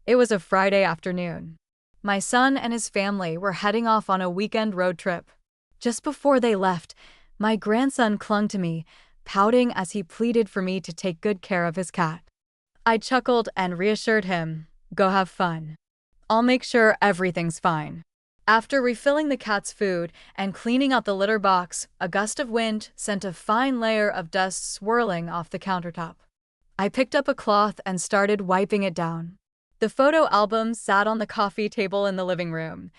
It was a Friday afternoon. My son and his family were heading off on a weekend road trip. Just before they left, my grandson clung to me, pouting as he pleaded for me to take good care of his cat. I chuckled and reassured him, "Go have fun. I'll make sure everything's fine." After refilling the cat's food and cleaning out the litter box, a gust of wind sent a fine layer of dust swirling off the countertop. I picked up a cloth and started wiping it down. The photo album sat on the coffee table in the living room.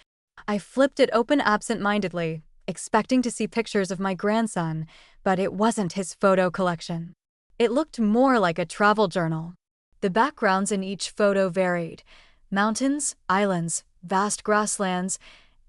I flipped it open absent-mindedly, expecting to see pictures of my grandson, but it wasn't his photo collection. It looked more like a travel journal. The backgrounds in each photo varied: mountains, islands, vast grasslands,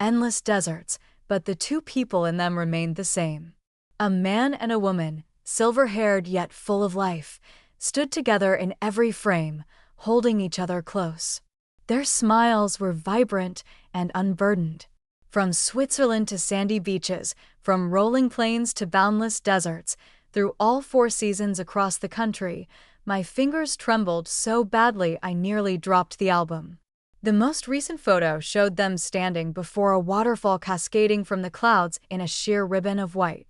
endless deserts, but the two people in them remained the same. A man and a woman, silver-haired yet full of life, stood together in every frame, holding each other close. Their smiles were vibrant and unburdened. From Switzerland to sandy beaches, from rolling plains to boundless deserts, through all four seasons across the country, my fingers trembled so badly I nearly dropped the album. The most recent photo showed them standing before a waterfall cascading from the clouds in a sheer ribbon of white.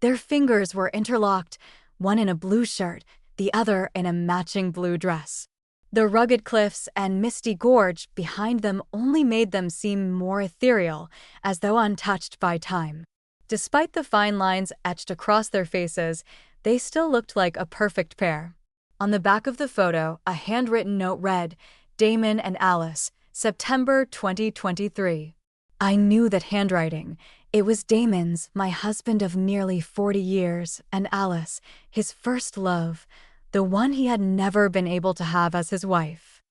Their fingers were interlocked, one in a blue shirt, the other in a matching blue dress. The rugged cliffs and misty gorge behind them only made them seem more ethereal, as though untouched by time. Despite the fine lines etched across their faces, they still looked like a perfect pair. On the back of the photo, a handwritten note read, "Damon and Alice, September 2023. I knew that handwriting. It was Damon's, my husband of nearly 40 years, and Alice, his first love, the one he had never been able to have as his wife.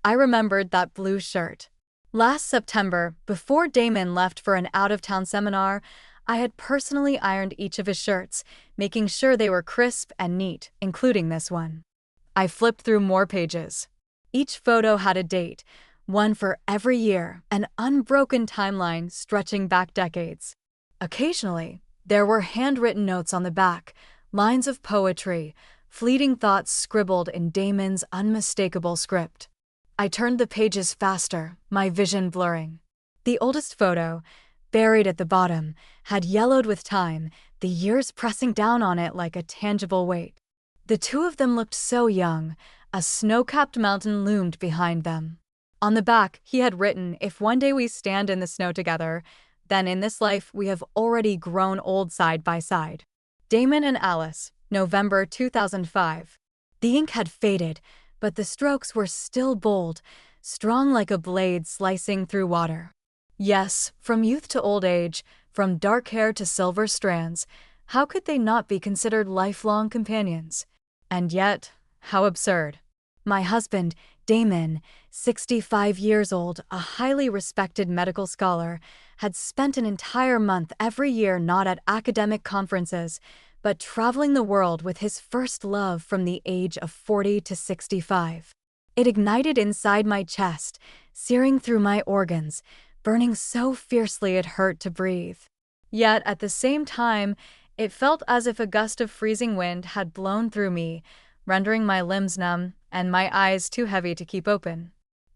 I remembered that blue shirt. Last September, before Damon left for an out-of-town seminar, I had personally ironed each of his shirts, making sure they were crisp and neat, including this one. I flipped through more pages. Each photo had a date, one for every year, an unbroken timeline stretching back decades. Occasionally, there were handwritten notes on the back, lines of poetry, fleeting thoughts scribbled in Damon's unmistakable script. I turned the pages faster, my vision blurring. The oldest photo, buried at the bottom, had yellowed with time, the years pressing down on it like a tangible weight. The two of them looked so young, a snow-capped mountain loomed behind them. On the back, he had written, "If one day we stand in the snow together, then in this life we have already grown old side by side." Damon and Alice, November 2005. The ink had faded, but the strokes were still bold, strong like a blade slicing through water. Yes, from youth to old age, from dark hair to silver strands, how could they not be considered lifelong companions? And yet, how absurd. My husband, Damon, 65 years old, a highly respected medical scholar, had spent an entire month every year not at academic conferences, but traveling the world with his first love from the age of 40 to 65. It ignited inside my chest, searing through my organs, burning so fiercely it hurt to breathe. Yet, at the same time, it felt as if a gust of freezing wind had blown through me, rendering my limbs numb and my eyes too heavy to keep open.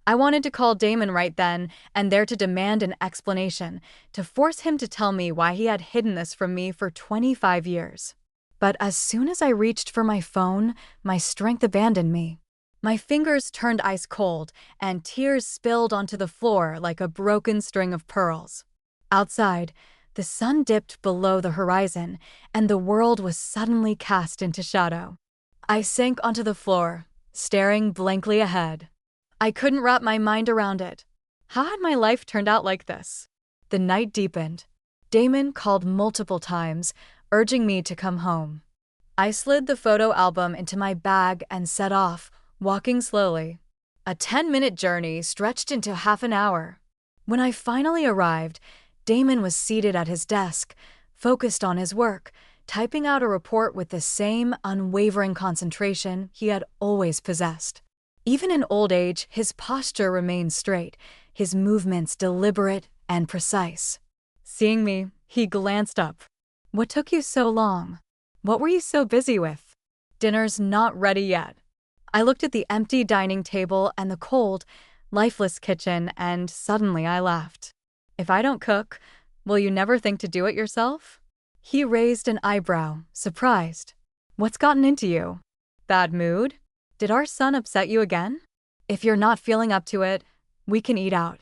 I wanted to call Damon right then and there to demand an explanation, to force him to tell me why he had hidden this from me for 25 years. But as soon as I reached for my phone, my strength abandoned me. My fingers turned ice cold, and tears spilled onto the floor like a broken string of pearls. Outside, the sun dipped below the horizon, and the world was suddenly cast into shadow. I sank onto the floor, staring blankly ahead. I couldn't wrap my mind around it. How had my life turned out like this? The night deepened. Damon called multiple times, urging me to come home. I slid the photo album into my bag and set off, walking slowly. A 10-minute journey stretched into half an hour. When I finally arrived, Damon was seated at his desk, focused on his work, typing out a report with the same unwavering concentration he had always possessed. Even in old age, his posture remained straight, his movements deliberate and precise. Seeing me, he glanced up. "What took you so long? What were you so busy with?" "Dinner's not ready yet." I looked at the empty dining table and the cold, lifeless kitchen, and suddenly I laughed. If I don't cook, will you never think to do it yourself? He raised an eyebrow, surprised. What's gotten into you? Bad mood? Did our son upset you again? If you're not feeling up to it, we can eat out.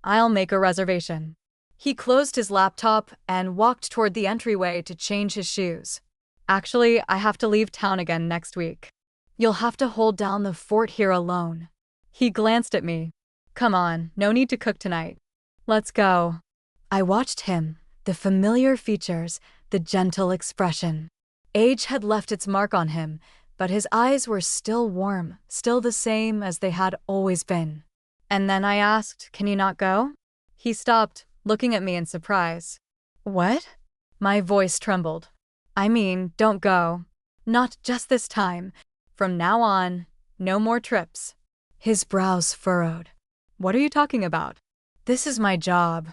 I'll make a reservation. He closed his laptop and walked toward the entryway to change his shoes. Actually, I have to leave town again next week. You'll have to hold down the fort here alone. He glanced at me. Come on, no need to cook tonight. Let's go. I watched him, the familiar features, the gentle expression. Age had left its mark on him, but his eyes were still warm, still the same as they had always been. And then I asked, can you not go? He stopped, looking at me in surprise. What? My voice trembled. I mean, don't go. Not just this time. From now on, no more trips. His brows furrowed. What are you talking about? This is my job.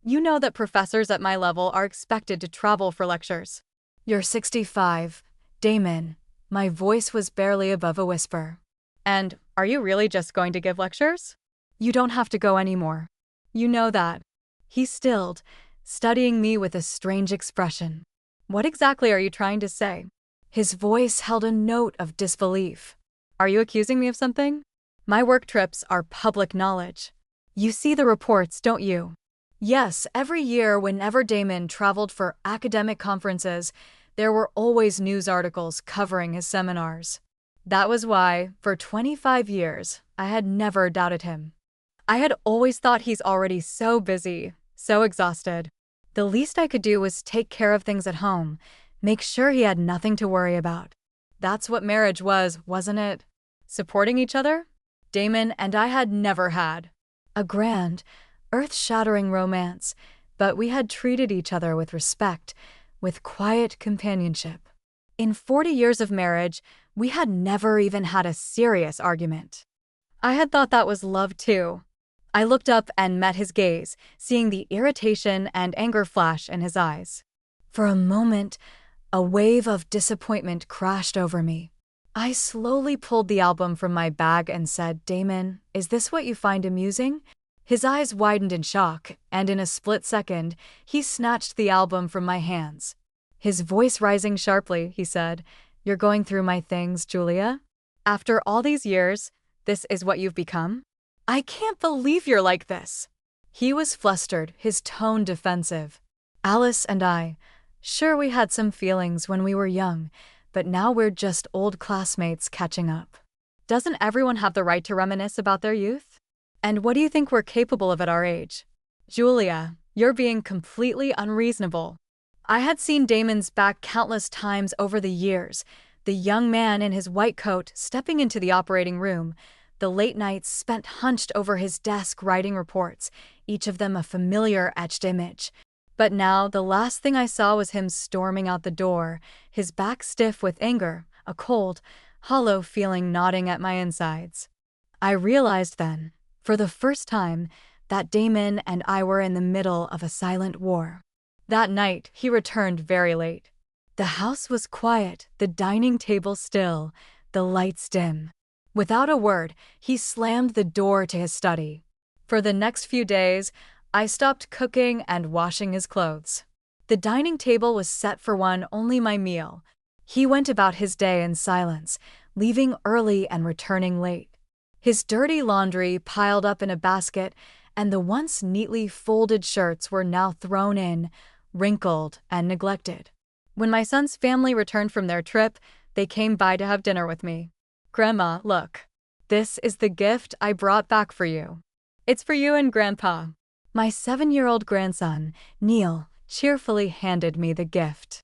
You know that professors at my level are expected to travel for lectures. You're 65, Damon. My voice was barely above a whisper. And are you really just going to give lectures? You don't have to go anymore. You know that. He stilled, studying me with a strange expression. What exactly are you trying to say? His voice held a note of disbelief. Are you accusing me of something? My work trips are public knowledge. You see the reports, don't you? Yes, every year whenever Damon traveled for academic conferences, there were always news articles covering his seminars. That was why, for 25 years, I had never doubted him. I had always thought he's already so busy, so exhausted. The least I could do was take care of things at home, make sure he had nothing to worry about. That's what marriage was, wasn't it? Supporting each other? Damon and I had never had a grand, earth-shattering romance, but we had treated each other with respect, with quiet companionship. In 40 years of marriage, we had never even had a serious argument. I had thought that was love too. I looked up and met his gaze, seeing the irritation and anger flash in his eyes. For a moment, a wave of disappointment crashed over me. I slowly pulled the album from my bag and said, Damon, is this what you find amusing? His eyes widened in shock, and in a split second, he snatched the album from my hands. His voice rising sharply, he said, You're going through my things, Julia? After all these years, this is what you've become? I can't believe you're like this. He was flustered, his tone defensive. Alice and I, sure we had some feelings when we were young, but now we're just old classmates catching up. Doesn't everyone have the right to reminisce about their youth? And what do you think we're capable of at our age? Julia, you're being completely unreasonable. I had seen Damon's back countless times over the years, the young man in his white coat stepping into the operating room, the late nights spent hunched over his desk writing reports, each of them a familiar etched image. But now the last thing I saw was him storming out the door, his back stiff with anger, a cold, hollow feeling gnawing at my insides. I realized then, for the first time, that Damon and I were in the middle of a silent war. That night, he returned very late. The house was quiet, the dining table still, the lights dim. Without a word, he slammed the door to his study. For the next few days, I stopped cooking and washing his clothes. The dining table was set for one only my meal. He went about his day in silence, leaving early and returning late. His dirty laundry piled up in a basket, and the once neatly folded shirts were now thrown in, wrinkled and neglected. When my son's family returned from their trip, they came by to have dinner with me. Grandma, look. This is the gift I brought back for you. It's for you and Grandpa. My 7-year-old grandson, Neil, cheerfully handed me the gift.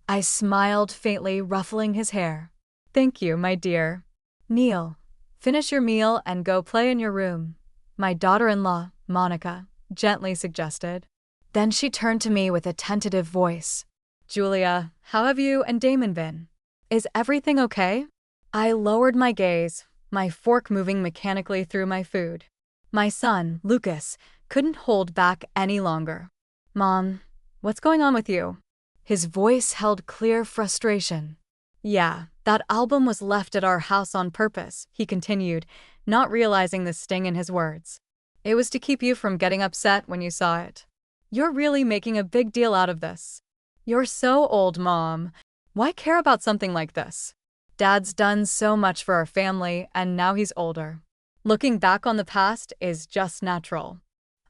I smiled faintly, ruffling his hair. Thank you, my dear. Neil, finish your meal and go play in your room, my daughter-in-law, Monica, gently suggested. Then she turned to me with a tentative voice. Julia, how have you and Damon been? Is everything okay? I lowered my gaze, my fork moving mechanically through my food. My son, Lucas, couldn't hold back any longer. Mom, what's going on with you? His voice held clear frustration. Yeah, that album was left at our house on purpose, he continued, not realizing the sting in his words. It was to keep you from getting upset when you saw it. You're really making a big deal out of this. You're so old, Mom. Why care about something like this? Dad's done so much for our family, and now he's older. Looking back on the past is just natural.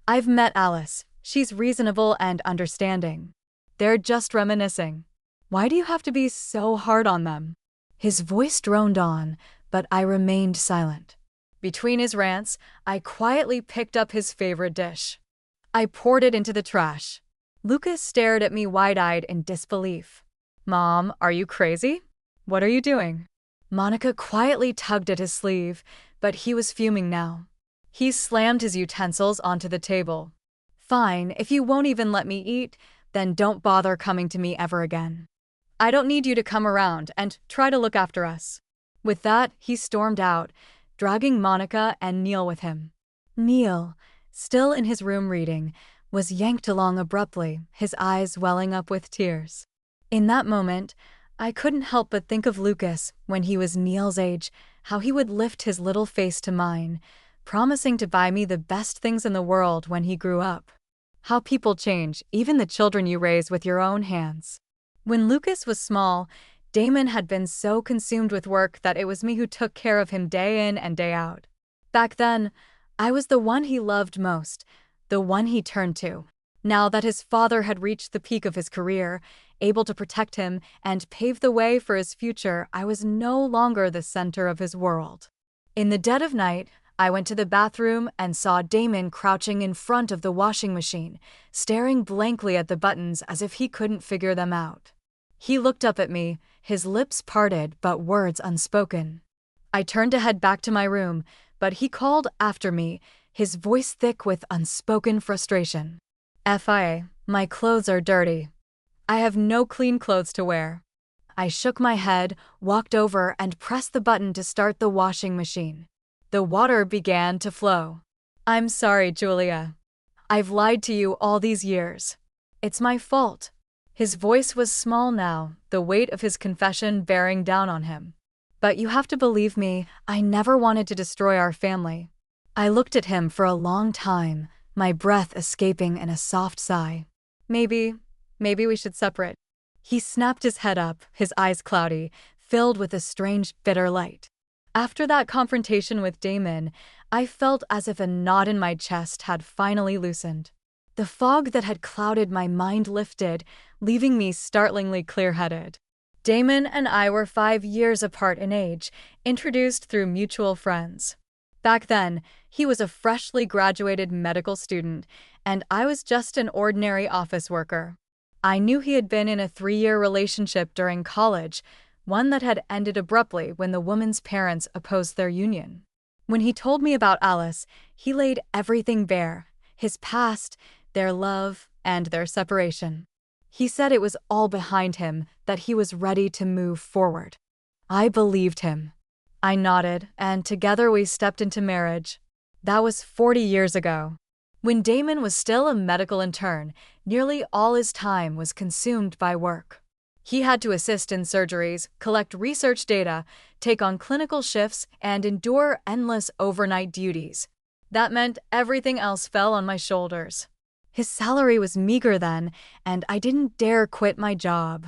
I've met Alice. She's reasonable and understanding. They're just reminiscing. Why do you have to be so hard on them? His voice droned on, but I remained silent. Between his rants, I quietly picked up his favorite dish. I poured it into the trash. Lucas stared at me wide-eyed in disbelief. Mom, are you crazy? What are you doing? Monica quietly tugged at his sleeve, but he was fuming now. He slammed his utensils onto the table. Fine, if you won't even let me eat, then don't bother coming to me ever again. I don't need you to come around and try to look after us. With that, he stormed out, dragging Monica and Neil with him. Neil, still in his room reading, was yanked along abruptly, his eyes welling up with tears. In that moment, I couldn't help but think of Lucas when he was Neil's age, how he would lift his little face to mine, promising to buy me the best things in the world when he grew up. How people change, even the children you raise with your own hands. When Lucas was small, Damon had been so consumed with work that it was me who took care of him day in and day out. Back then, I was the one he loved most, the one he turned to. Now that his father had reached the peak of his career, able to protect him and pave the way for his future, I was no longer the center of his world. In the dead of night, I went to the bathroom and saw Damon crouching in front of the washing machine, staring blankly at the buttons as if he couldn't figure them out. He looked up at me, his lips parted but words unspoken. I turned to head back to my room, but he called after me, his voice thick with unspoken frustration. FIA, my clothes are dirty. I have no clean clothes to wear. I shook my head, walked over, and pressed the button to start the washing machine. The water began to flow. I'm sorry, Julia. I've lied to you all these years. It's my fault. His voice was small now, the weight of his confession bearing down on him. But you have to believe me, I never wanted to destroy our family. I looked at him for a long time, my breath escaping in a soft sigh. Maybe we should separate. He snapped his head up, his eyes cloudy, filled with a strange, bitter light. After that confrontation with Damon, I felt as if a knot in my chest had finally loosened. The fog that had clouded my mind lifted, leaving me startlingly clear-headed. Damon and I were 5 years apart in age, introduced through mutual friends. Back then, he was a freshly graduated medical student, and I was just an ordinary office worker. I knew he had been in a 3-year relationship during college, one that had ended abruptly when the woman's parents opposed their union. When he told me about Alice, he laid everything bare, his past, their love, and their separation. He said it was all behind him, that he was ready to move forward. I believed him. I nodded, and together we stepped into marriage. That was 40 years ago. When Damon was still a medical intern, nearly all his time was consumed by work. He had to assist in surgeries, collect research data, take on clinical shifts, and endure endless overnight duties. That meant everything else fell on my shoulders. His salary was meager then, and I didn't dare quit my job.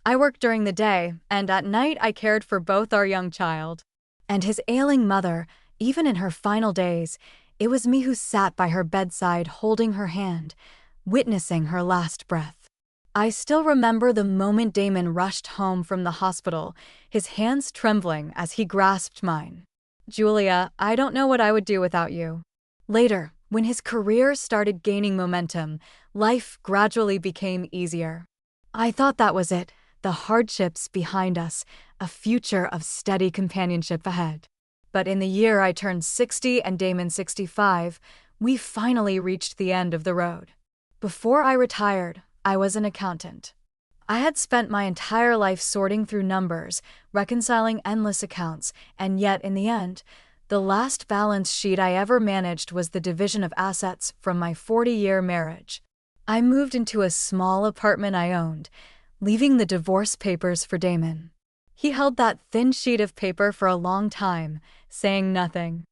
I worked during the day, and at night I cared for both our young child. And his ailing mother, even in her final days, it was me who sat by her bedside holding her hand, witnessing her last breath. I still remember the moment Damon rushed home from the hospital, his hands trembling as he grasped mine. Julia, I don't know what I would do without you. Later, when his career started gaining momentum, life gradually became easier. I thought that was it, the hardships behind us, a future of steady companionship ahead. But in the year I turned 60 and Damon 65, we finally reached the end of the road. Before I retired, I was an accountant. I had spent my entire life sorting through numbers, reconciling endless accounts, and yet, in the end, the last balance sheet I ever managed was the division of assets from my 40-year marriage. I moved into a small apartment I owned, leaving the divorce papers for Damon. He held that thin sheet of paper for a long time, saying nothing.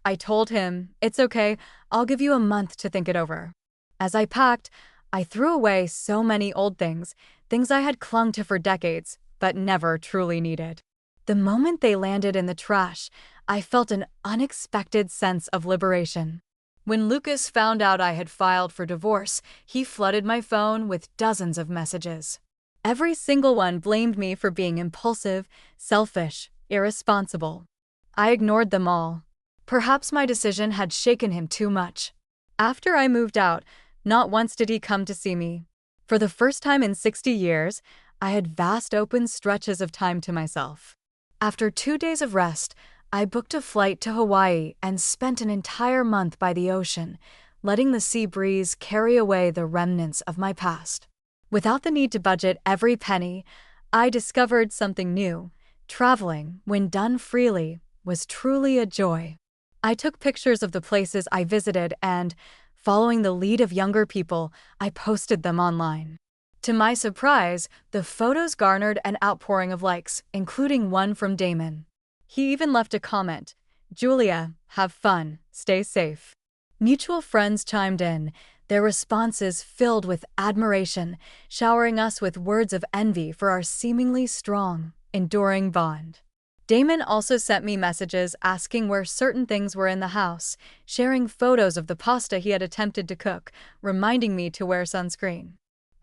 I told him, "It's okay, I'll give you a month to think it over." As I packed, I threw away so many old things, things I had clung to for decades, but never truly needed. The moment they landed in the trash, I felt an unexpected sense of liberation. When Lucas found out I had filed for divorce, he flooded my phone with dozens of messages. Every single one blamed me for being impulsive, selfish, irresponsible. I ignored them all. Perhaps my decision had shaken him too much. After I moved out, not once did he come to see me. For the first time in 60 years, I had vast open stretches of time to myself. After 2 days of rest, I booked a flight to Hawaii and spent an entire month by the ocean, letting the sea breeze carry away the remnants of my past. Without the need to budget every penny, I discovered something new. Traveling, when done freely, was truly a joy. I took pictures of the places I visited and, following the lead of younger people, I posted them online. To my surprise, the photos garnered an outpouring of likes, including one from Damon. He even left a comment, "Julia, have fun, stay safe." Mutual friends chimed in, their responses filled with admiration, showering us with words of envy for our seemingly strong, enduring bond. Damon also sent me messages asking where certain things were in the house, sharing photos of the pasta he had attempted to cook, reminding me to wear sunscreen.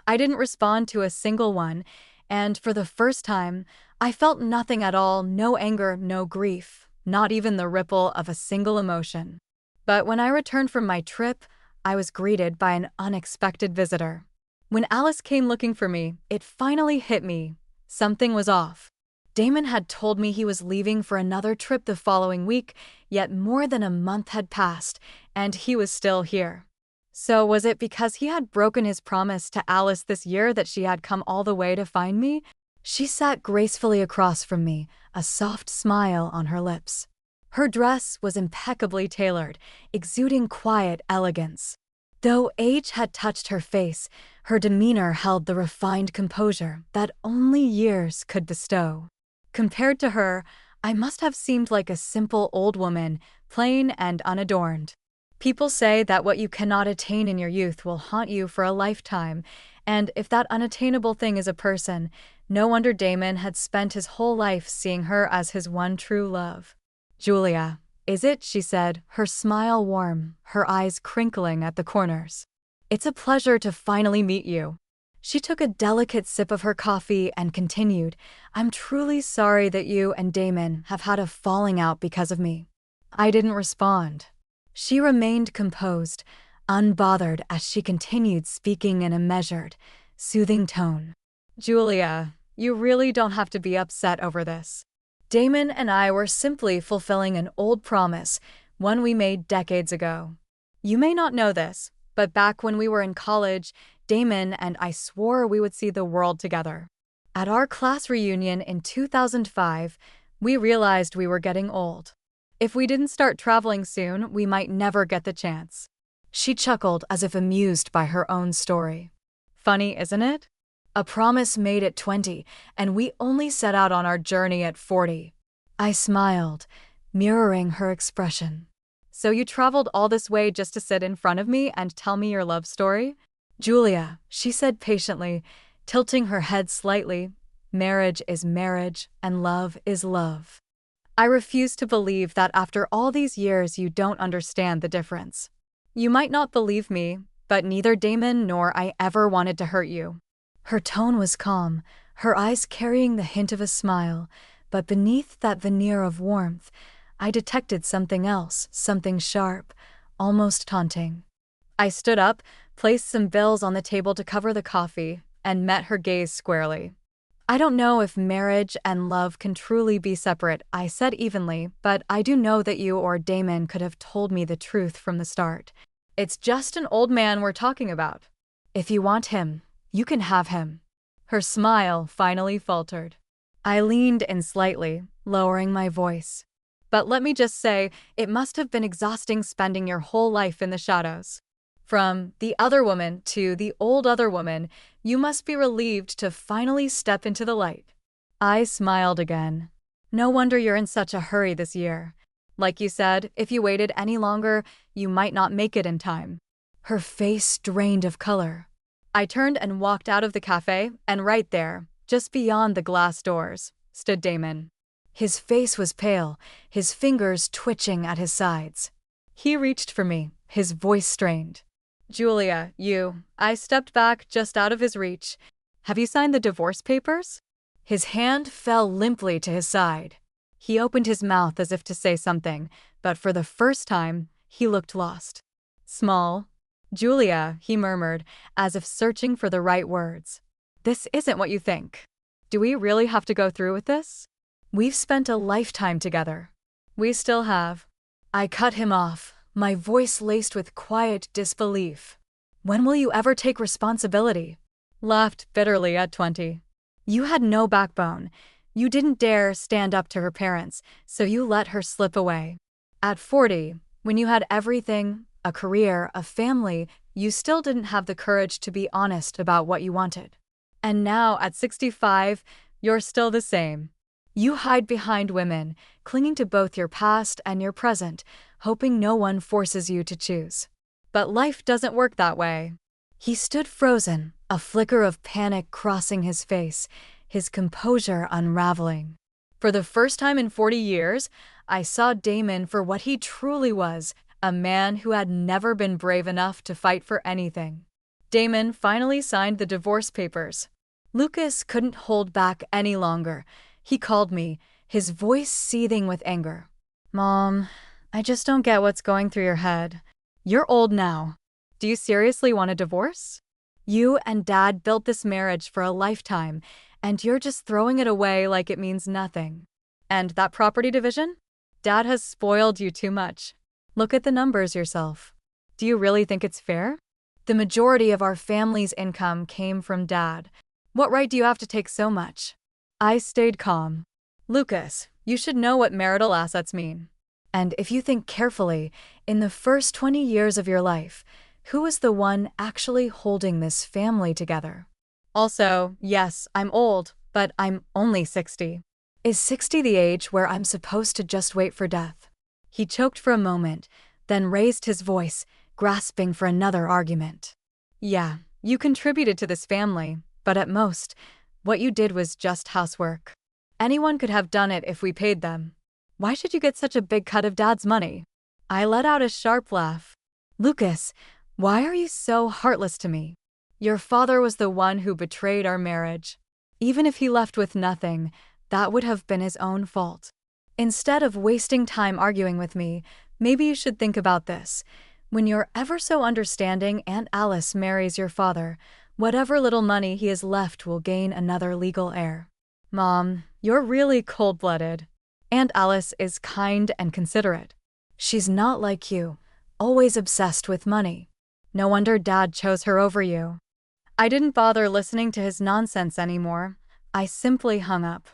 I didn't respond to a single one, and for the first time, I felt nothing at all, no anger, no grief, not even the ripple of a single emotion. But when I returned from my trip, I was greeted by an unexpected visitor. When Alice came looking for me, it finally hit me. Something was off. Damon had told me he was leaving for another trip the following week, yet more than a month had passed, and he was still here. So was it because he had broken his promise to Alice this year that she had come all the way to find me? She sat gracefully across from me, a soft smile on her lips. Her dress was impeccably tailored, exuding quiet elegance. Though age had touched her face, her demeanor held the refined composure that only years could bestow. Compared to her, I must have seemed like a simple old woman, plain and unadorned. People say that what you cannot attain in your youth will haunt you for a lifetime, and if that unattainable thing is a person, no wonder Damon had spent his whole life seeing her as his one true love. "Julia, is it?" she said, her smile warm, her eyes crinkling at the corners. "It's a pleasure to finally meet you." She took a delicate sip of her coffee and continued, "I'm truly sorry that you and Damon have had a falling out because of me." I didn't respond. She remained composed, unbothered as she continued speaking in a measured, soothing tone. "Julia, you really don't have to be upset over this. Damon and I were simply fulfilling an old promise, one we made decades ago. You may not know this, but back when we were in college, Damon and I swore we would see the world together. At our class reunion in 2005, we realized we were getting old. If we didn't start traveling soon, we might never get the chance." She chuckled as if amused by her own story. "Funny, isn't it? A promise made at 20, and we only set out on our journey at 40. I smiled, mirroring her expression. "So you traveled all this way just to sit in front of me and tell me your love story?" "Julia," she said patiently, tilting her head slightly, "marriage is marriage, and love is love. I refuse to believe that after all these years you don't understand the difference. You might not believe me, but neither Damon nor I ever wanted to hurt you." Her tone was calm, her eyes carrying the hint of a smile, but beneath that veneer of warmth, I detected something else, something sharp, almost taunting. I stood up, placed some bills on the table to cover the coffee, and met her gaze squarely. "I don't know if marriage and love can truly be separate," I said evenly, "but I do know that you or Damon could have told me the truth from the start. It's just an old man we're talking about. If you want him, you can have him." Her smile finally faltered. I leaned in slightly, lowering my voice. "But let me just say, it must have been exhausting spending your whole life in the shadows. From the other woman to the old other woman, you must be relieved to finally step into the light." I smiled again. "No wonder you're in such a hurry this year. Like you said, if you waited any longer, you might not make it in time. Her face drained of color. I turned and walked out of the cafe, and right there, just beyond the glass doors, stood Damon. His face was pale, his fingers twitching at his sides. He reached for me, his voice strained. Julia, I stepped back just out of his reach. Have you signed the divorce papers? His hand fell limply to his side. He opened his mouth as if to say something, but for the first time, he looked lost. Small. Julia, he murmured, as if searching for the right words. This isn't what you think. Do we really have to go through with this? We've spent a lifetime together. We still have. I cut him off, my voice laced with quiet disbelief. When will you ever take responsibility? Laughed bitterly at 20. You had no backbone. You didn't dare stand up to her parents, so you let her slip away. At 40, when you had everything, a career, a family, you still didn't have the courage to be honest about what you wanted. And now, at 65, you're still the same. You hide behind women, clinging to both your past and your present, hoping no one forces you to choose. But life doesn't work that way. He stood frozen, a flicker of panic crossing his face, his composure unraveling. For the first time in 40 years, I saw Damon for what he truly was, a man who had never been brave enough to fight for anything. Damon finally signed the divorce papers. Lucas couldn't hold back any longer. He called me, his voice seething with anger. Mom, I just don't get what's going through your head. You're old now. Do you seriously want a divorce? You and Dad built this marriage for a lifetime, and you're just throwing it away like it means nothing. And that property division? Dad has spoiled you too much. Look at the numbers yourself. Do you really think it's fair? The majority of our family's income came from Dad. What right do you have to take so much? I stayed calm. Lucas, you should know what marital assets mean. And if you think carefully, in the first 20 years of your life, who is the one actually holding this family together? Also, yes, I'm old, but I'm only 60. Is 60 the age where I'm supposed to just wait for death? He choked for a moment, then raised his voice, grasping for another argument. Yeah, you contributed to this family, but at most, what you did was just housework. Anyone could have done it if we paid them. Why should you get such a big cut of Dad's money? I let out a sharp laugh. Lucas, why are you so heartless to me? Your father was the one who betrayed our marriage. Even if he left with nothing, that would have been his own fault. Instead of wasting time arguing with me, maybe you should think about this. When you're ever so understanding Aunt Alice marries your father, whatever little money he has left will gain another legal heir. Mom, you're really cold-blooded. Aunt Alice is kind and considerate. She's not like you, always obsessed with money. No wonder Dad chose her over you. I didn't bother listening to his nonsense anymore. I simply hung up.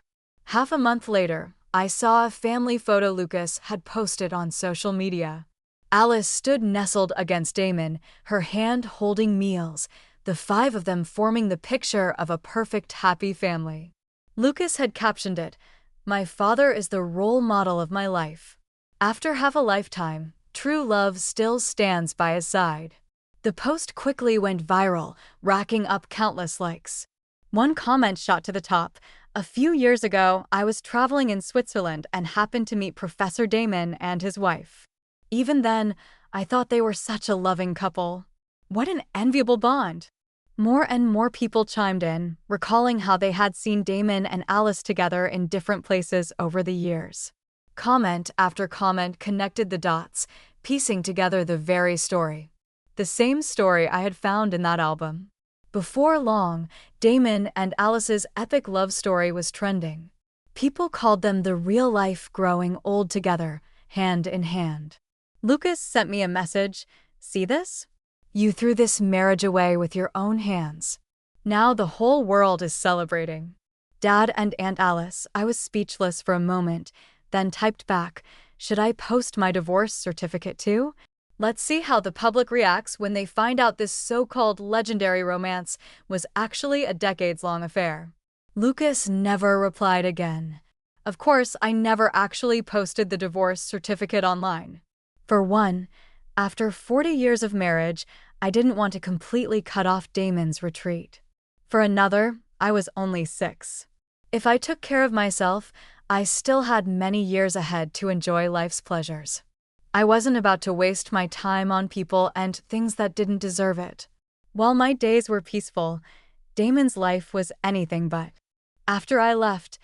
Half a month later, I saw a family photo Lucas had posted on social media. Alice stood nestled against Damon, her hand holding meals, the 5 of them forming the picture of a perfect happy family. Lucas had captioned it, "My father is the role model of my life. After half a lifetime, true love still stands by his side." The post quickly went viral, racking up countless likes. One comment shot to the top. A few years ago, I was traveling in Switzerland and happened to meet Professor Damon and his wife. Even then, I thought they were such a loving couple. What an enviable bond. More and more people chimed in, recalling how they had seen Damon and Alice together in different places over the years. Comment after comment connected the dots, piecing together the very story. The same story I had found in that album. Before long, Damon and Alice's epic love story was trending. People called them the real-life growing old together, hand in hand. Lucas sent me a message. See this? You threw this marriage away with your own hands. Now the whole world is celebrating. Dad and Aunt Alice, I was speechless for a moment, then typed back, should I post my divorce certificate too? Let's see how the public reacts when they find out this so-called legendary romance was actually a decades-long affair. Lucas never replied again. Of course, I never actually posted the divorce certificate online. For one, after 40 years of marriage, I didn't want to completely cut off Damon's retreat. For another, I was only 6. If I took care of myself, I still had many years ahead to enjoy life's pleasures. I wasn't about to waste my time on people and things that didn't deserve it. While my days were peaceful, Damon's life was anything but. After I left,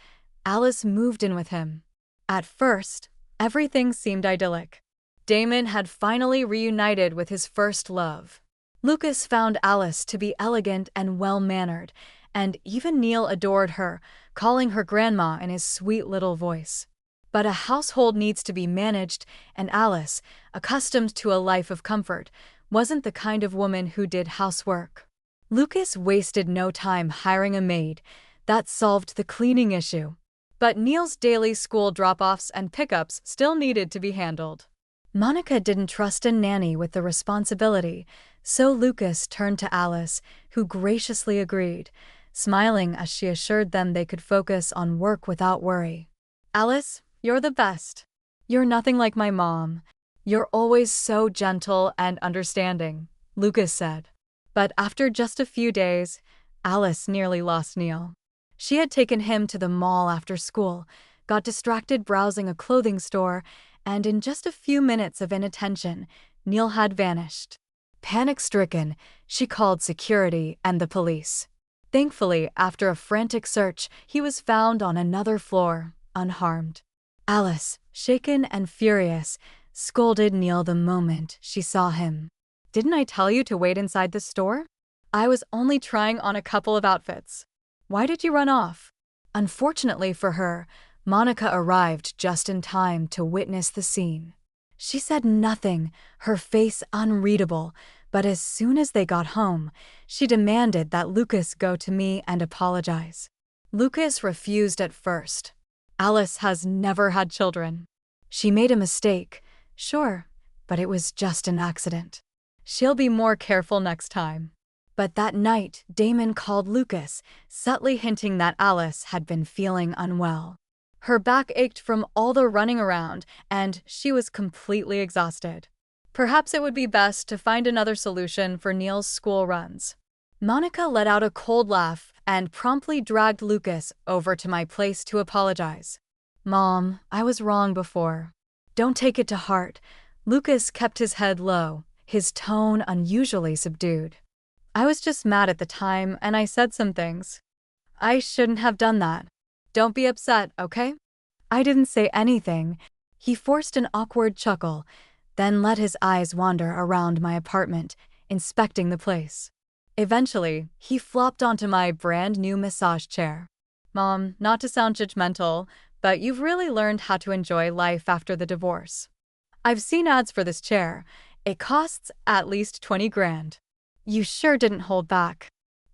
Alice moved in with him. At first, everything seemed idyllic. Damon had finally reunited with his first love. Lucas found Alice to be elegant and well-mannered, and even Neil adored her, calling her grandma in his sweet little voice. But a household needs to be managed, and Alice, accustomed to a life of comfort, wasn't the kind of woman who did housework. Lucas wasted no time hiring a maid. That solved the cleaning issue. But Neil's daily school drop-offs and pickups still needed to be handled. Monica didn't trust a nanny with the responsibility, so Lucas turned to Alice, who graciously agreed, smiling as she assured them they could focus on work without worry. "Alice, you're the best. You're nothing like my mom. You're always so gentle and understanding," Lucas said. But after just a few days, Alice nearly lost Neil. She had taken him to the mall after school, got distracted browsing a clothing store, and in just a few minutes of inattention, Neil had vanished. Panic-stricken, she called security and the police. Thankfully, after a frantic search, he was found on another floor, unharmed. Alice, shaken and furious, scolded Neil the moment she saw him. "Didn't I tell you to wait inside the store? I was only trying on a couple of outfits. Why did you run off?" Unfortunately for her, Monica arrived just in time to witness the scene. She said nothing, her face unreadable, but as soon as they got home, she demanded that Lucas go to me and apologize. Lucas refused at first. "Alice has never had children. She made a mistake, sure, but it was just an accident. She'll be more careful next time." But that night, Damon called Lucas, subtly hinting that Alice had been feeling unwell. Her back ached from all the running around, and she was completely exhausted. Perhaps it would be best to find another solution for Neil's school runs. Monica let out a cold laugh and promptly dragged Lucas over to my place to apologize. "Mom, I was wrong before. Don't take it to heart." Lucas kept his head low, his tone unusually subdued. "I was just mad at the time and I said some things. I shouldn't have done that. Don't be upset, okay?" I didn't say anything. He forced an awkward chuckle, then let his eyes wander around my apartment, inspecting the place. Eventually, he flopped onto my brand new massage chair. "Mom, not to sound judgmental, but you've really learned how to enjoy life after the divorce. I've seen ads for this chair. It costs at least 20 grand. You sure didn't hold back."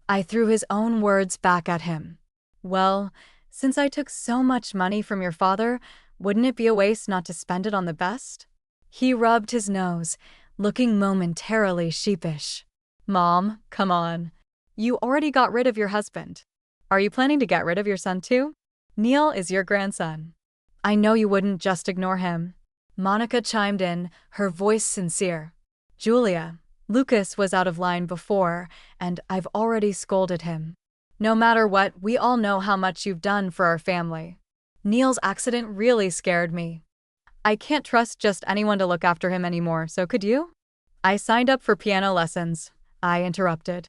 I threw his own words back at him. "Well, since I took so much money from your father, wouldn't it be a waste not to spend it on the best?" He rubbed his nose, looking momentarily sheepish. "Mom, come on. You already got rid of your husband. Are you planning to get rid of your son too? Neil is your grandson. I know you wouldn't just ignore him." Monica chimed in, her voice sincere. "Julia, Lucas was out of line before, and I've already scolded him. No matter what, we all know how much you've done for our family. Neil's accident really scared me. I can't trust just anyone to look after him anymore, so could you?" "I signed up for piano lessons," I interrupted.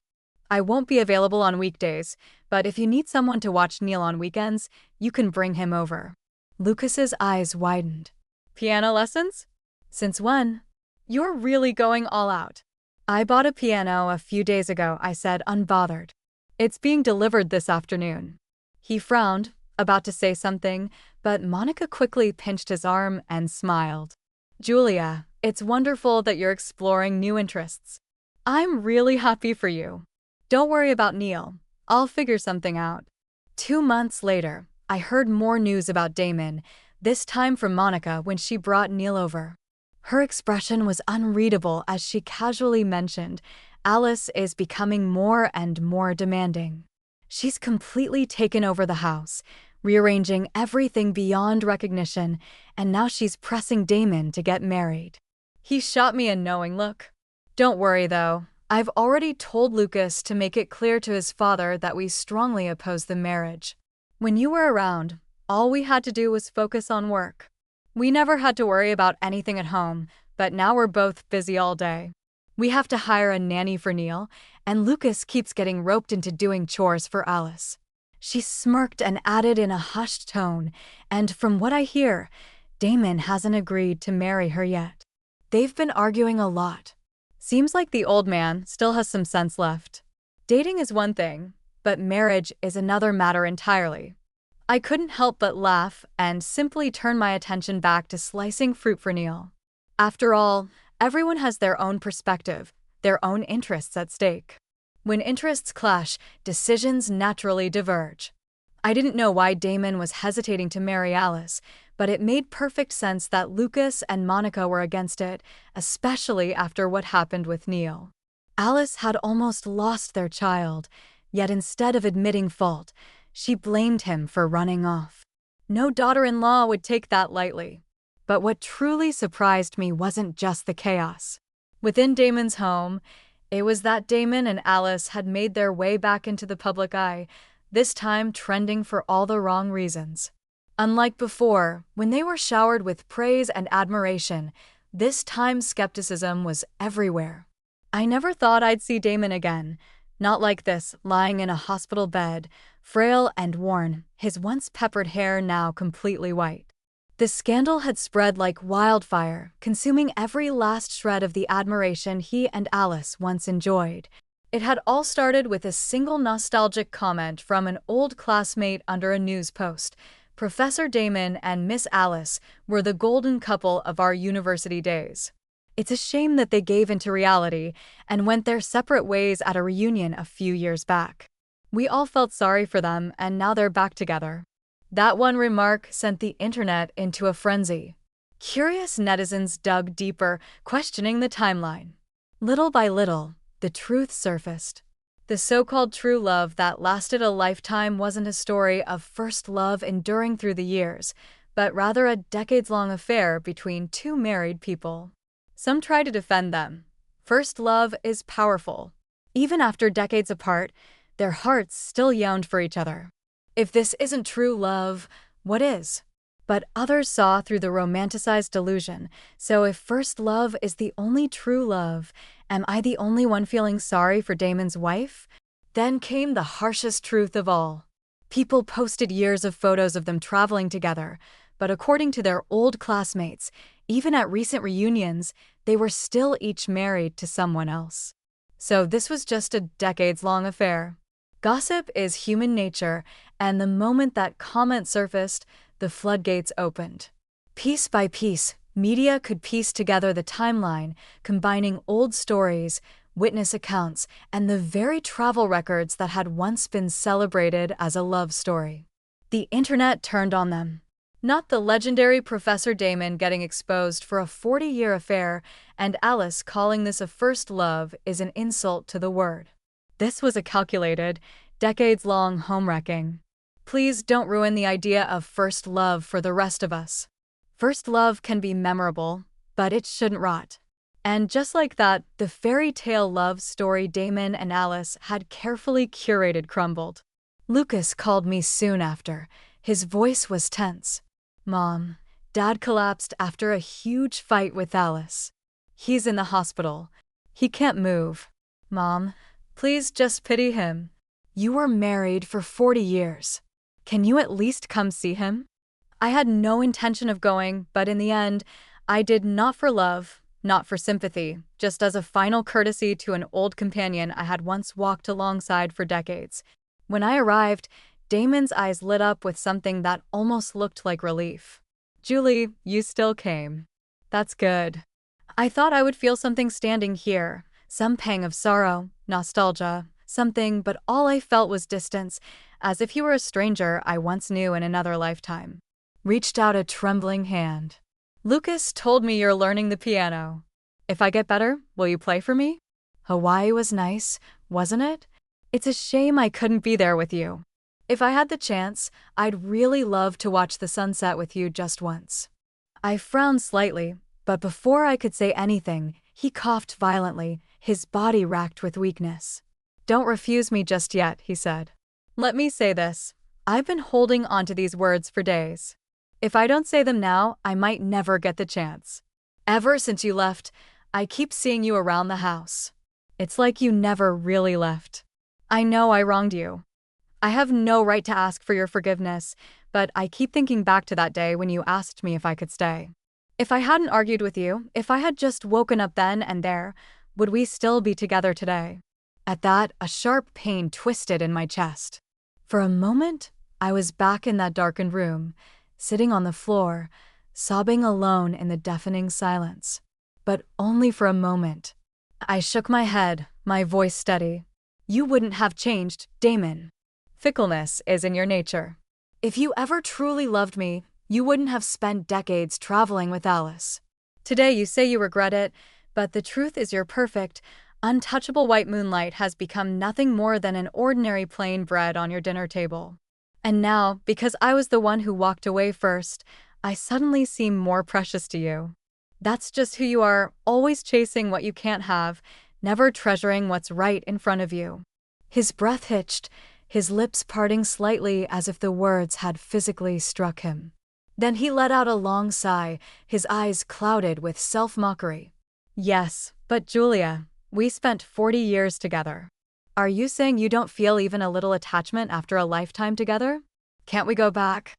"I won't be available on weekdays, but if you need someone to watch Neil on weekends, you can bring him over." Lucas's eyes widened. "Piano lessons? Since when? You're really going all out." "I bought a piano a few days ago," I said, unbothered. "It's being delivered this afternoon." He frowned, about to say something, but Monica quickly pinched his arm and smiled. "Julia, it's wonderful that you're exploring new interests. I'm really happy for you. Don't worry about Neil. I'll figure something out." 2 months later, I heard more news about Damon, this time from Monica when she brought Neil over. Her expression was unreadable as she casually mentioned, "Alice is becoming more and more demanding. She's completely taken over the house. rearranging everything beyond recognition, and now she's pressing Damon to get married. He shot me a knowing look. Don't worry, though. I've already told Lucas to make it clear to his father that we strongly oppose the marriage. When you were around, all we had to do was focus on work. We never had to worry about anything at home, but now we're both busy all day. We have to hire a nanny for Neil, and Lucas keeps getting roped into doing chores for Alice. She smirked and added in a hushed tone, and from what I hear, Damon hasn't agreed to marry her yet. They've been arguing a lot. Seems like the old man still has some sense left. Dating is one thing, but marriage is another matter entirely. I couldn't help but laugh and simply turn my attention back to slicing fruit for Neil. After all, everyone has their own perspective, their own interests at stake. When interests clash, decisions naturally diverge. I didn't know why Damon was hesitating to marry Alice, but it made perfect sense that Lucas and Monica were against it, especially after what happened with Neil. Alice had almost lost their child, yet instead of admitting fault, she blamed him for running off. No daughter-in-law would take that lightly. But what truly surprised me wasn't just the chaos. Within Damon's home, it was that Damon and Alice had made their way back into the public eye, this time trending for all the wrong reasons. Unlike before, when they were showered with praise and admiration, this time skepticism was everywhere. I never thought I'd see Damon again, not like this, lying in a hospital bed, frail and worn, his once peppered hair now completely white. The scandal had spread like wildfire, consuming every last shred of the admiration he and Alice once enjoyed. It had all started with a single nostalgic comment from an old classmate under a news post. Professor Damon and Miss Alice were the golden couple of our university days. It's a shame that they gave into reality and went their separate ways at a reunion a few years back. We all felt sorry for them, and now they're back together. That one remark sent the internet into a frenzy. Curious netizens dug deeper, questioning the timeline. Little by little, the truth surfaced. The so-called true love that lasted a lifetime wasn't a story of first love enduring through the years, but rather a decades-long affair between two married people. Some try to defend them. First love is powerful. Even after decades apart, their hearts still yearned for each other. If this isn't true love, what is? But others saw through the romanticized delusion, so if first love is the only true love, am I the only one feeling sorry for Damon's wife? Then came the harshest truth of all. People posted years of photos of them traveling together, but according to their old classmates, even at recent reunions, they were still each married to someone else. So this was just a decades-long affair. Gossip is human nature, and the moment that comment surfaced, the floodgates opened. Piece by piece, media could piece together the timeline, combining old stories, witness accounts, and the very travel records that had once been celebrated as a love story. The internet turned on them. Not the legendary Professor Damon getting exposed for a 40-year affair, and Alice calling this a first love is an insult to the word. This was a calculated, decades-long home-wrecking. Please don't ruin the idea of first love for the rest of us. First love can be memorable, but it shouldn't rot. And just like that, the fairy tale love story Damon and Alice had carefully curated crumbled. Lucas called me soon after. His voice was tense. Mom, Dad collapsed after a huge fight with Alice. He's in the hospital. He can't move. Mom, please just pity him. You were married for 40 years. Can you at least come see him? I had no intention of going, but in the end, I did, not for love, not for sympathy, just as a final courtesy to an old companion I had once walked alongside for decades. When I arrived, Damon's eyes lit up with something that almost looked like relief. Julie, you still came. That's good. I thought I would feel something standing here, some pang of sorrow, nostalgia, something, but all I felt was distance, as if he were a stranger I once knew in another lifetime. Reached out a trembling hand. Lucas told me you're learning the piano. If I get better, will you play for me? Hawaii was nice, wasn't it? It's a shame I couldn't be there with you. If I had the chance, I'd really love to watch the sunset with you just once. I frowned slightly, but before I could say anything, he coughed violently, his body racked with weakness. Don't refuse me just yet, he said. Let me say this. I've been holding onto these words for days. If I don't say them now, I might never get the chance. Ever since you left, I keep seeing you around the house. It's like you never really left. I know I wronged you. I have no right to ask for your forgiveness, but I keep thinking back to that day when you asked me if I could stay. If I hadn't argued with you, if I had just woken up then and there, would we still be together today? At that, a sharp pain twisted in my chest. For a moment, I was back in that darkened room, sitting on the floor, sobbing alone in the deafening silence. But only for a moment. I shook my head, my voice steady. You wouldn't have changed, Damon. Fickleness is in your nature. If you ever truly loved me, you wouldn't have spent decades traveling with Alice. Today you say you regret it, but the truth is your perfect, untouchable white moonlight has become nothing more than an ordinary plain bread on your dinner table. And now, because I was the one who walked away first, I suddenly seem more precious to you. That's just who you are, always chasing what you can't have, never treasuring what's right in front of you. His breath hitched, his lips parting slightly as if the words had physically struck him. Then he let out a long sigh, his eyes clouded with self-mockery. Yes, but Julia, we spent 40 years together. Are you saying you don't feel even a little attachment after a lifetime together? Can't we go back?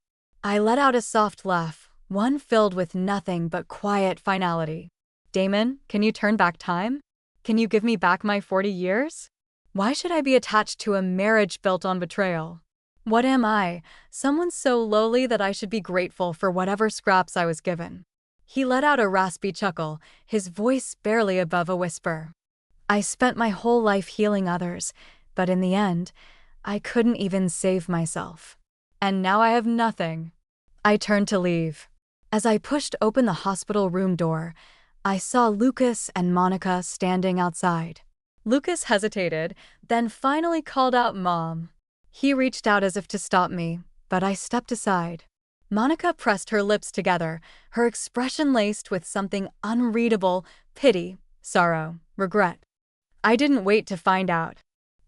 I let out a soft laugh, one filled with nothing but quiet finality. Damon, can you turn back time? Can you give me back my 40 years? Why should I be attached to a marriage built on betrayal? What am I? Someone so lowly that I should be grateful for whatever scraps I was given. He let out a raspy chuckle, his voice barely above a whisper. I spent my whole life healing others, but in the end, I couldn't even save myself. And now I have nothing. I turned to leave. As I pushed open the hospital room door, I saw Lucas and Monica standing outside. Lucas hesitated, then finally called out Mom. He reached out as if to stop me, but I stepped aside. Monica pressed her lips together, her expression laced with something unreadable: pity, sorrow, regret. I didn't wait to find out.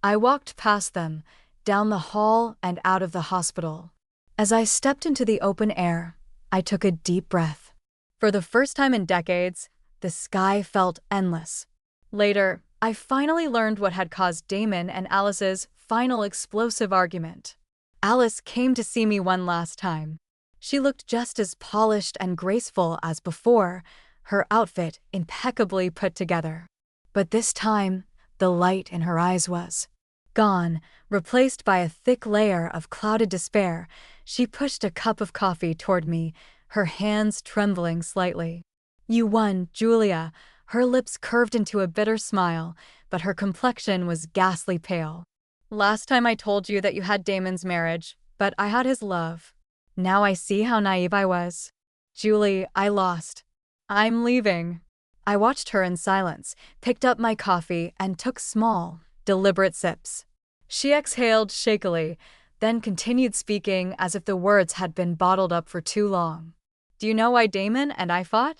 I walked past them, down the hall and out of the hospital. As I stepped into the open air, I took a deep breath. For the first time in decades, the sky felt endless. Later, I finally learned what had caused Damon and Alice's final explosive argument. Alice came to see me one last time. She looked just as polished and graceful as before, her outfit impeccably put together. But this time, the light in her eyes was gone, replaced by a thick layer of clouded despair. She pushed a cup of coffee toward me, her hands trembling slightly. You won, Julia. Her lips curved into a bitter smile, but her complexion was ghastly pale. Last time I told you that you had Damon's marriage, but I had his love. Now I see how naive I was. Julie, I lost. I'm leaving. I watched her in silence, picked up my coffee, and took small, deliberate sips. She exhaled shakily, then continued speaking as if the words had been bottled up for too long. Do you know why Damon and I fought?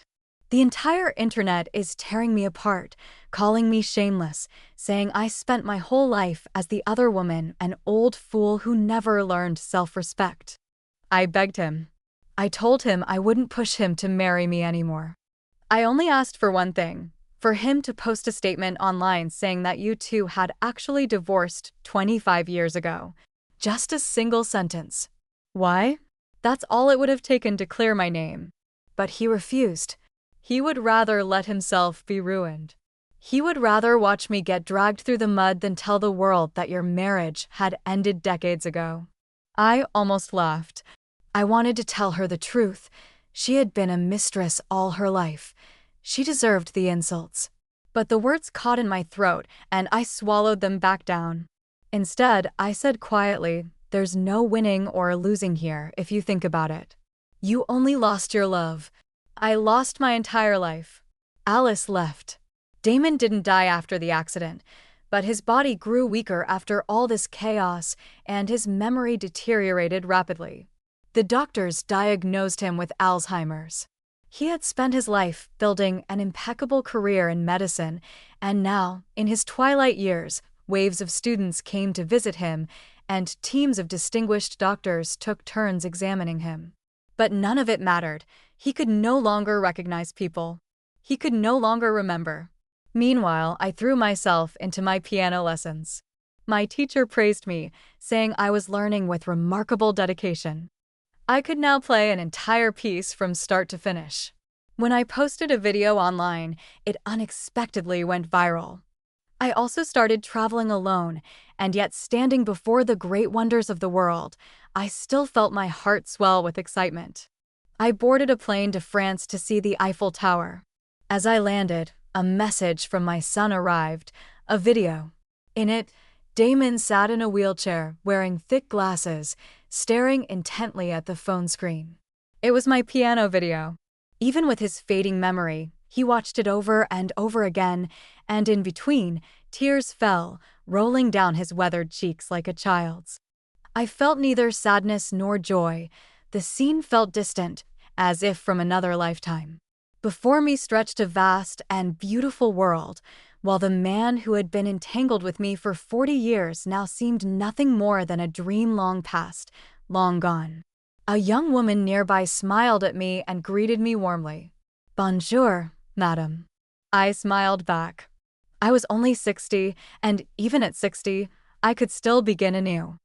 The entire internet is tearing me apart, calling me shameless, saying I spent my whole life as the other woman, an old fool who never learned self-respect. I begged him. I told him I wouldn't push him to marry me anymore. I only asked for one thing, for him to post a statement online saying that you two had actually divorced 25 years ago. Just a single sentence. Why? That's all it would have taken to clear my name. But he refused. He would rather let himself be ruined. He would rather watch me get dragged through the mud than tell the world that your marriage had ended decades ago. I almost laughed. I wanted to tell her the truth. She had been a mistress all her life. She deserved the insults. But the words caught in my throat, and I swallowed them back down. Instead, I said quietly, there's no winning or losing here if you think about it. You only lost your love. I lost my entire life. Alice left. Damon didn't die after the accident, But his body grew weaker after all this chaos, and his memory deteriorated rapidly. The doctors diagnosed him with Alzheimer's. He had spent his life building an impeccable career in medicine, and now, in his twilight years, waves of students came to visit him, and teams of distinguished doctors took turns examining him. But none of it mattered. He could no longer recognize people. He could no longer remember. Meanwhile, I threw myself into my piano lessons. My teacher praised me, saying I was learning with remarkable dedication. I could now play an entire piece from start to finish. When I posted a video online, it unexpectedly went viral. I also started traveling alone, and yet standing before the great wonders of the world, I still felt my heart swell with excitement. I boarded a plane to France to see the Eiffel Tower. As I landed, a message from my son arrived, a video. In it, Damon sat in a wheelchair, wearing thick glasses, staring intently at the phone screen. It was my piano video. Even with his fading memory, he watched it over and over again, and in between, tears fell, rolling down his weathered cheeks like a child's. I felt neither sadness nor joy. The scene felt distant, as if from another lifetime. Before me stretched a vast and beautiful world, while the man who had been entangled with me for 40 years now seemed nothing more than a dream long past, long gone. A young woman nearby smiled at me and greeted me warmly. "Bonjour, madam." I smiled back. I was only 60, and even at 60, I could still begin anew.